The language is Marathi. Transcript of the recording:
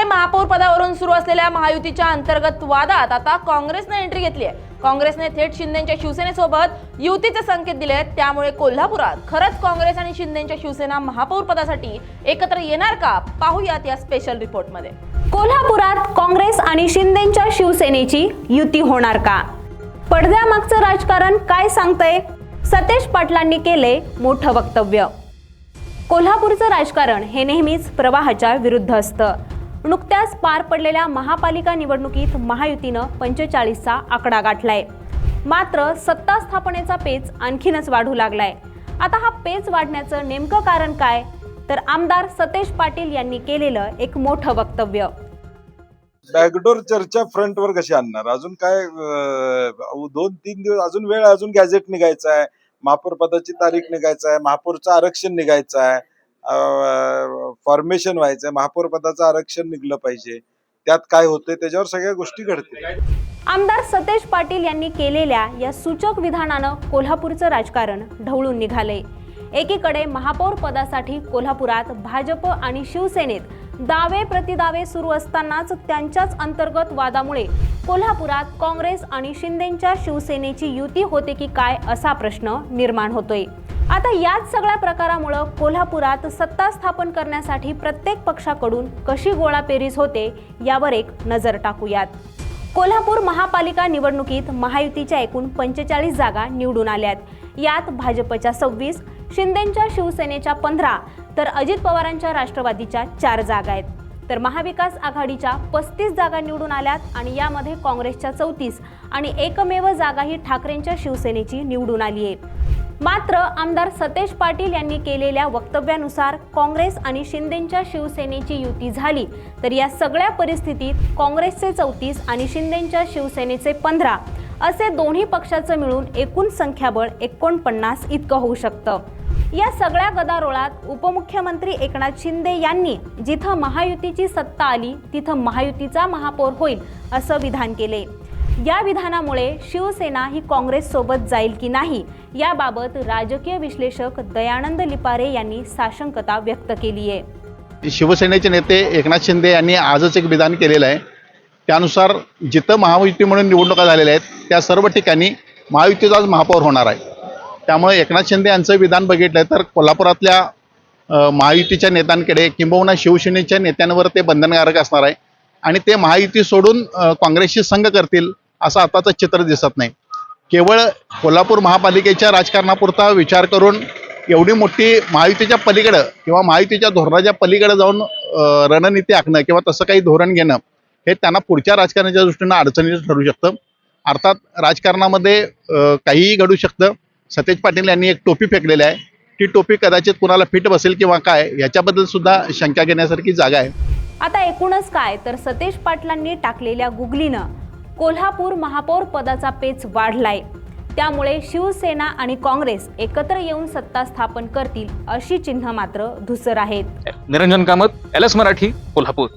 महापौर पदावरून सुरू असलेल्या महायुतीच्या अंतर्गत वादात आता काँग्रेसने एंट्री घेतली आहे। काँग्रेसने थेट शिंदेच्या शिवसेनेसोबत युतीचे संकेत दिले आहेत। त्यामुळे कोल्हापुरात खरंच काँग्रेस आणि शिंदेच्या शिवसेना महापौर पदासाठी एकत्र येणार का, पाहूयात या स्पेशल रिपोर्टमध्ये। कोल्हापुरात काँग्रेस आणि शिंदेच्या शिवसेनेची युती होणार का? पडद्यामागचं राजकारण काय सांगतंय? सतेज पाटलांनी केले मोठं वक्तव्य। कोल्हापूरचं राजकारण हे नेहमीच प्रवाहाच्या विरुद्ध असतं। नुकत्याच पार पडलेल्या महापालिका निवडणुकीत महायुतीनं 45चा आकडा गाठलाय। मात्र सत्ता स्थापनेचा पेच आणखीनच वाढू लागलाय। आता हा पेच वाढण्याचं नेमकं कारण काय? तर आमदार सतेज पाटील यांनी केलेलं एक मोठं वक्तव्य। बॅकडोर चर्चा फ्रंटवर कशी आणणार? अजून काय 2-3 दिवस अजून वेळ, अजून गॅझेट निघायचं आहे, महापौर पदाची तारीख निघायचं आहे, महापौरचं आरक्षण निघायचं आहे, फॉर्मेशन व्हायचंय, महापौर पदाचं आरक्षण निघलं पाहिजे, त्यात काय होतंय त्याच्यावर सगळ्या गोष्टी घडतील। आमदार सतेज पाटील यांनी केलेल्या या सूचक विधानानं कोल्हापूरचं राजकारण ढवळून निघालंय। एकीकडे महापौर पदासाठी कोल्हापुरात भाजप आणि शिवसेनेत दावे प्रतिदावे सुरू असतानाच त्यांच्याच अंतर्गत वादामुळे कोल्हापुरात काँग्रेस आणि शिंदेच्या शिवसेनेची युती होते की काय असा प्रश्न निर्माण होतोय। आता याच सगळ्या प्रकारामुळे कोल्हापुरात सत्ता स्थापन करण्यासाठी प्रत्येक पक्षाकडून कशी गोळापेरीज होते यावर एक नजर टाकूयात। कोल्हापूर महापालिका निवडणुकीत महायुतीच्या एकूण 45 जागा निवडून आल्यात। यात भाजपच्या 26, शिंदेच्या शिवसेनेच्या 15 तर अजित पवारांच्या राष्ट्रवादीच्या 4 जागा आहेत। तर महाविकास आघाडीच्या 35 जागा निवडून आल्यात आणि यामध्ये काँग्रेसच्या 34 आणि एकमेव जागा ही ठाकरेंच्या शिवसेनेची निवडून आली आहे। मात्र आमदार सतेज पाटील यांनी केलेल्या वक्तव्यानुसार काँग्रेस आणि शिंदेच्या शिवसेनेची युती झाली तर या सगळ्या परिस्थितीत काँग्रेसचे 34 आणि शिंदेच्या शिवसेनेचे 15 असे दोन्ही पक्षाचं मिळून एकूण संख्याबळ 49 इतकं होऊ शकतं। या सगळ्या गदारोळात उपमुख्यमंत्री एकनाथ शिंदे यांनी जिथं महायुतीची सत्ता आली तिथं महायुतीचा महापौर होईल असं विधान केले। या विधानामुळे शिवसेना ही काँग्रेस सोबत जाईल की नाही याबाबत राजकीय विश्लेषक दयानंद लिपारे यांनी साशंकता व्यक्त केली आहे। शिवसेनेचे नेते एकनाथ शिंदे यांनी आजच एक विधान केलेलं आहे। त्यानुसार जिथं महायुती म्हणून निवडणुका झालेल्या आहेत त्या सर्व ठिकाणी महायुतीचाच महापौर होणार आहे। त्यामुळे एकनाथ शिंदे यांचं विधान बघितलं तर कोल्हापुरातल्या महायुतीच्या नेत्यांकडे किंबहुना शिवसेनेच्या नेत्यांवर ते बंधनकारक असणार आहे आणि ते महायुती सोडून काँग्रेसशी संघ करतील असं आताचं चित्र दिसत नाही। केवळ कोल्हापूर महापालिकेच्या राजकारणापुरता विचार करून एवढी मोठी महायुतीच्या पलीकडं किंवा महायुतीच्या धोरणाच्या पलीकडे जाऊन रणनीती आखणं किंवा तसं काही धोरण घेणं हे त्यांना पुढच्या राजकारणाच्या दृष्टीनं अडचणीचं ठरू शकतं। अर्थात राजकारणामध्ये काहीही घडू शकतं। सतेज पाटील यांनी एक टोपी फेकलेली आहे, ती टोपी कदाचित कुणाला फिट बसेल किंवा काय याच्याबद्दल सुद्धा शंका घेण्यासारखी जागा आहे। आता एकूणच काय तर सतेज पाटलांनी टाकलेल्या गुगलीनं कोल्हापूर महापौर पदाचा पेच वाढलाय। त्यामुळे शिवसेना आणि काँग्रेस एकत्र येऊन सत्ता स्थापन करतील अशी चिन्ह मात्र धुसर आहेत। निरंजन कामत, LS मराठी, कोल्हापूर।